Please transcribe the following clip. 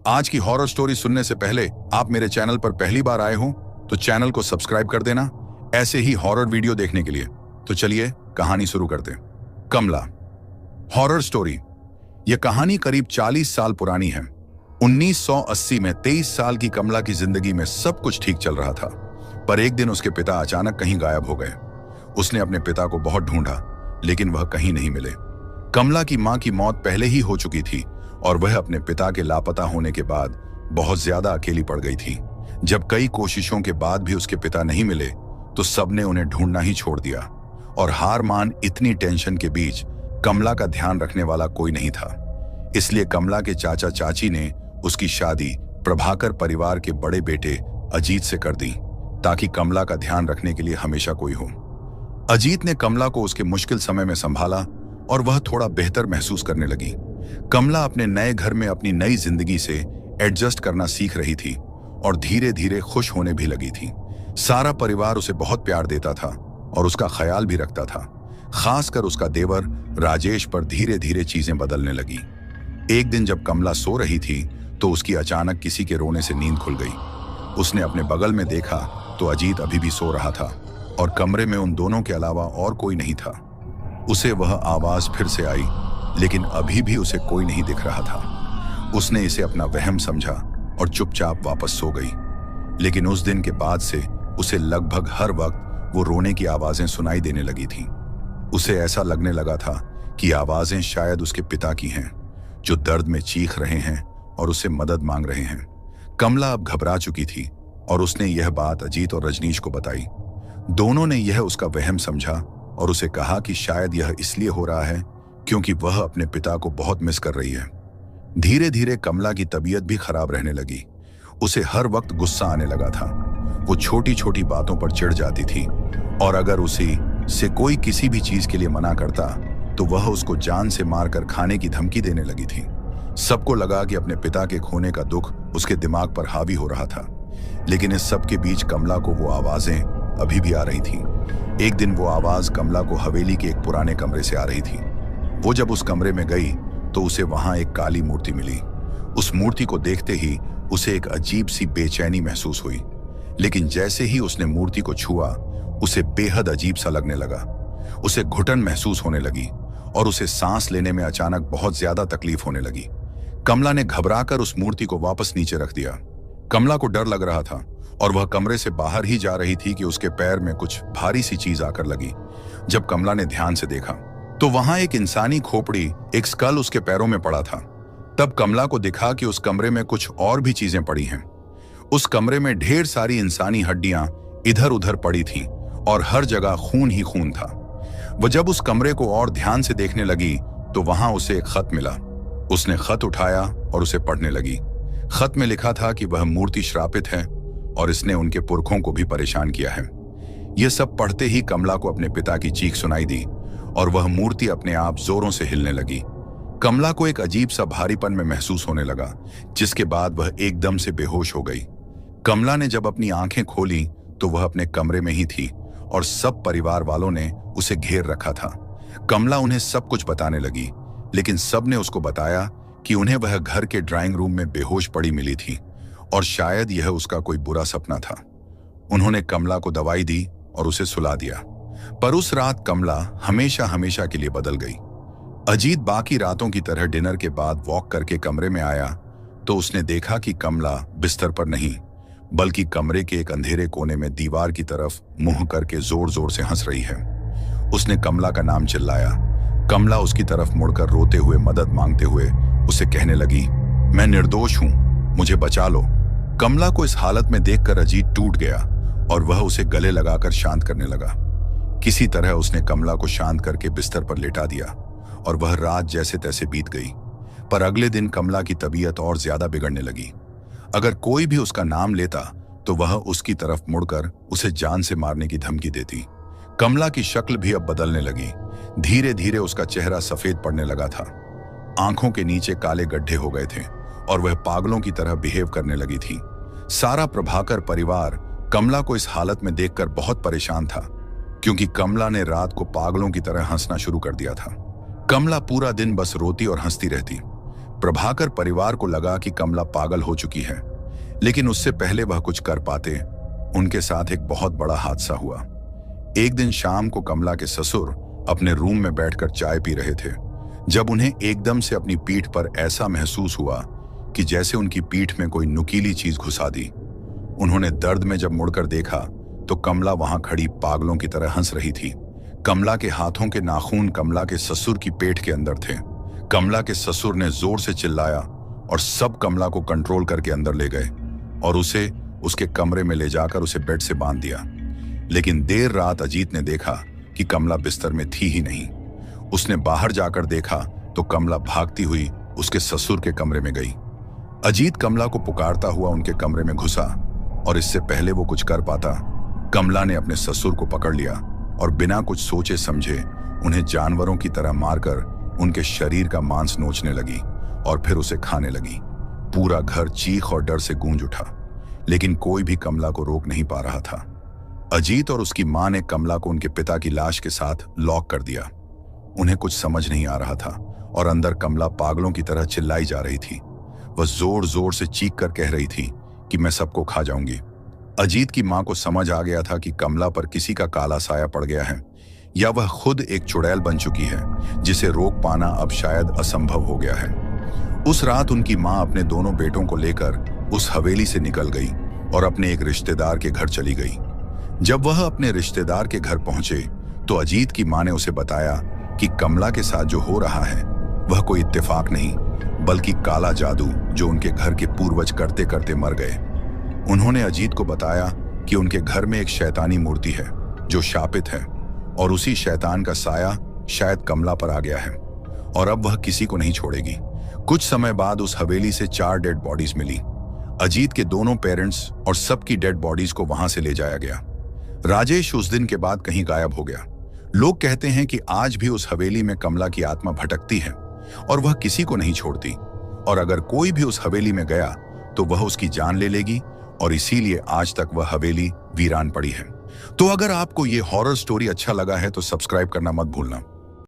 आज की horror story सुनने से पहले आप मेरे चैनल पर पहली बार आए हो तो चैनल को सब्सक्राइब कर देना ऐसे ही हॉरर वीडियो देखने के लिए। तो चलिए कहानी शुरू करते हैं। कमला हॉरर स्टोरी। यह कहानी करीब 40 साल पुरानी है। 1980 में 23 साल की कमला की जिंदगी में सब कुछ ठीक चल रहा था, पर एक दिन उसके पिता अचानक कहीं गायब हो गए। उसने अपने पिता को बहुत ढूंढा, लेकिन वह कहीं नहीं मिले। कमला की मां की मौत पहले ही हो चुकी थी और वह अपने पिता के लापता होने के बाद बहुत ज्यादा अकेली पड़ गई थी। जब कई कोशिशों के बाद भी उसके पिता नहीं मिले तो सबने उन्हें ढूंढना ही छोड़ दिया और हार मान इतनी टेंशन के बीच कमला का ध्यान रखने वाला कोई नहीं था। इसलिए कमला के चाचा चाची ने उसकी शादी प्रभाकर परिवार के बड़े बेटे अजीत से कर दी, ताकि कमला का ध्यान रखने के लिए हमेशा कोई हो। अजीत ने कमला को उसके मुश्किल समय में संभाला और वह थोड़ा बेहतर महसूस करने लगी। कमला अपने नए घर में अपनी नई जिंदगी से एडजस्ट करना सीख रही थी और धीरे धीरे खुश होने भी लगी थी। सारा परिवार उसे बहुत प्यार देता था और उसका ख्याल भी रखता था। खासकर उसका देवर राजेश पर धीरे धीरे चीजें बदलने लगी। एक दिन जब कमला सो रही थी तो उसकी अचानक किसी के रोने से नींद खुल गई। उसने अपने बगल में देखा तो अजीत अभी भी सो रहा था और कमरे में उन दोनों के अलावा और कोई नहीं था। उसे वह आवाज फिर से आई, लेकिन अभी भी उसे कोई नहीं दिख रहा था। उसने इसे अपना वहम समझा और चुपचाप वापस सो गई। लेकिन उस दिन के बाद से उसे लगभग हर वक्त वो रोने की आवाजें सुनाई देने लगी थीं। उसे ऐसा लगने लगा था कि आवाजें शायद उसके पिता की हैं, जो दर्द में चीख रहे हैं और उससे मदद मांग रहे हैं। कमला अब घबरा चुकी थी और उसने यह बात अजीत और रजनीश को बताई। दोनों ने यह उसका वहम समझा और उसे कहा कि शायद यह इसलिए हो रहा है क्योंकि वह अपने पिता को बहुत मिस कर रही है। धीरे धीरे कमला की तबीयत भी खराब रहने लगी। उसे हर वक्त गुस्सा आने लगा था। वो छोटी छोटी बातों पर चिढ़ जाती थी और अगर उसी से कोई किसी भी चीज के लिए मना करता तो वह उसको जान से मारकर खाने की धमकी देने लगी थी। सबको लगा कि अपने पिता के खोने का दुख उसके दिमाग पर हावी हो रहा था, लेकिन इस सब के बीच कमला को वो आवाजें अभी भी आ रही थी। एक दिन वो आवाज कमला को हवेली के एक पुराने कमरे से आ रही थी। वो जब उस कमरे में गई तो उसे वहां एक काली मूर्ति मिली। उस मूर्ति को देखते ही उसे एक अजीब सी बेचैनी महसूस हुई, लेकिन जैसे ही उसने मूर्ति को छुआ उसे बेहद अजीब सा लगने लगा। उसे घुटन महसूस होने लगी और उसे सांस लेने में अचानक बहुत ज्यादा तकलीफ होने लगी। कमला ने घबराकर उस मूर्ति को वापस नीचे रख दिया। कमला को डर लग रहा था और वह कमरे से बाहर ही जा रही थी कि उसके पैर में कुछ भारी सी चीज आकर लगी। जब कमला ने ध्यान से देखा तो वहां एक इंसानी खोपड़ी, एक स्कल उसके पैरों में पड़ा था। तब कमला को दिखा कि उस कमरे में कुछ और भी चीजें पड़ी हैं। उस कमरे में ढेर सारी इंसानी हड्डियां इधर उधर पड़ी थीं और हर जगह खून ही खून था। वह जब उस कमरे को और ध्यान से देखने लगी तो वहां उसे एक खत मिला। उसने खत उठाया और उसे पढ़ने लगी। खत में लिखा था कि वह मूर्ति श्रापित है और इसने उनके पुरखों को भी परेशान किया है। यह सब पढ़ते ही कमला को अपने पिता की चीख सुनाई दी और वह मूर्ति अपने आप जोरों से हिलने लगी। कमला को एक अजीब सा भारीपन में महसूस होने लगा, जिसके बाद वह एकदम से बेहोश हो गई। कमला ने जब अपनी आंखें खोली तो वह अपने कमरे में ही थी और सब परिवार वालों ने उसे घेर रखा था। कमला उन्हें सब कुछ बताने लगी, लेकिन सब ने उसको बताया कि उन्हें वह घर के ड्राइंग रूम में बेहोश पड़ी मिली थी और शायद यह उसका कोई बुरा सपना था। उन्होंने कमला को दवाई दी और उसे सुला दिया, पर उस रात कमला हमेशा हमेशा के लिए बदल गई। अजीत बाकी रातों की तरह डिनर के बाद वॉक करके कमरे में आया तो उसने देखा कि कमला बिस्तर पर नहीं, बल्कि कमरे के एक अंधेरे कोने में दीवार की तरफ मुंह करके जोर जोर से हंस रही है। उसने कमला का नाम चिल्लाया। कमला उसकी तरफ मुड़कर रोते हुए मदद मांगते हुए उसे कहने लगी, मैं निर्दोष हूं, मुझे बचा लो। कमला को इस हालत में देखकर अजीत टूट गया और वह उसे गले लगाकर शांत करने लगा। किसी तरह उसने कमला को शांत करके बिस्तर पर लेटा दिया और वह रात जैसे तैसे बीत गई। पर अगले दिन कमला की तबीयत और ज्यादा बिगड़ने लगी। अगर कोई भी उसका नाम लेता तो वह उसकी तरफ मुड़कर उसे जान से मारने की धमकी देती। कमला की शक्ल भी अब बदलने लगी। धीरे धीरे उसका चेहरा सफेद पड़ने लगा था, आंखों के नीचे काले गड्ढे हो गए थे और वह पागलों की तरह बिहेव करने लगी थी। सारा प्रभाकर परिवार कमला को इस हालत में देखकर बहुत परेशान था, क्योंकि कमला ने रात को पागलों की तरह हंसना शुरू कर दिया था। कमला पूरा दिन बस रोती और हंसती रहती। प्रभाकर परिवार को लगा कि कमला पागल हो चुकी है, लेकिन उससे पहले वह कुछ कर पाते, उनके साथ एक बहुत बड़ा हादसा हुआ। एक दिन शाम को कमला के ससुर अपने रूम में बैठकर चाय पी रहे थे, जब उन्हें एकदम से अपनी पीठ पर ऐसा महसूस हुआ कि जैसे उनकी पीठ में कोई नुकीली चीज घुसा दी। उन्होंने दर्द में जब मुड़कर देखा तो कमला वहां खड़ी पागलों की तरह हंस रही थी। कमला के हाथों के नाखून कमला के ससुर की पेट के अंदर थे। कमला के ससुर ने जोर से चिल्लाया और सब कमला को कंट्रोल करके अंदर ले गए और उसे उसके कमरे में ले जाकर उसे बेड से बांध दिया। लेकिन देर रात अजीत ने देखा कि कमला बिस्तर में थी ही नहीं। उसने बाहर जाकर देखा तो कमला भागती हुई उसके ससुर के कमरे में गई। अजीत कमला को पुकारता हुआ उनके कमरे में घुसा और इससे पहले वो कुछ कर पाता, कमला ने अपने ससुर को पकड़ लिया और बिना कुछ सोचे समझे उन्हें जानवरों की तरह मारकर उनके शरीर का मांस नोचने लगी और फिर उसे खाने लगी। पूरा घर चीख और डर से गूंज उठा, लेकिन कोई भी कमला को रोक नहीं पा रहा था। अजीत और उसकी मां ने कमला को उनके पिता की लाश के साथ लॉक कर दिया। उन्हें कुछ समझ नहीं आ रहा था और अंदर कमला पागलों की तरह चिल्लाई जा रही थी। वह जोर जोर से चीख कर कह रही थी कि मैं सबको खा जाऊंगी। अजीत की मां को समझ आ गया था कि कमला पर किसी का काला साया पड़ गया है या वह खुद एक चुड़ैल बन चुकी है जिसे रोक पाना अब शायद असंभव हो गया है। उस रात उनकी मां अपने दोनों बेटों को लेकर उस हवेली से निकल गई और अपने एक रिश्तेदार के घर चली गई। जब वह अपने रिश्तेदार के घर पहुंचे तो अजीत की मां ने उसे बताया कि कमला के साथ जो हो रहा है वह कोई इत्तेफाक नहीं बल्कि काला जादू जो उनके घर के पूर्वज करते करते मर गए। उन्होंने अजीत को बताया कि उनके घर में एक शैतानी मूर्ति है जो शापित है और उसी शैतान का साया शायद कमला पर आ गया है और अब वह किसी को नहीं छोड़ेगी। कुछ समय बाद उस हवेली से 4 डेड बॉडीज मिली। अजीत के दोनों पेरेंट्स और सबकी डेड बॉडीज को वहां से ले जाया गया। राजेश उस दिन के बाद कहीं गायब हो गया। लोग कहते हैं कि आज भी उस हवेली में कमला की आत्मा भटकती है और वह किसी को नहीं छोड़ती, और अगर कोई भी उस हवेली में गया तो वह उसकी जान ले लेगी, और इसीलिए आज तक वह हवेली वीरान पड़ी है। तो अगर आपको ये हॉरर स्टोरी अच्छा लगा है तो सब्सक्राइब करना मत भूलना।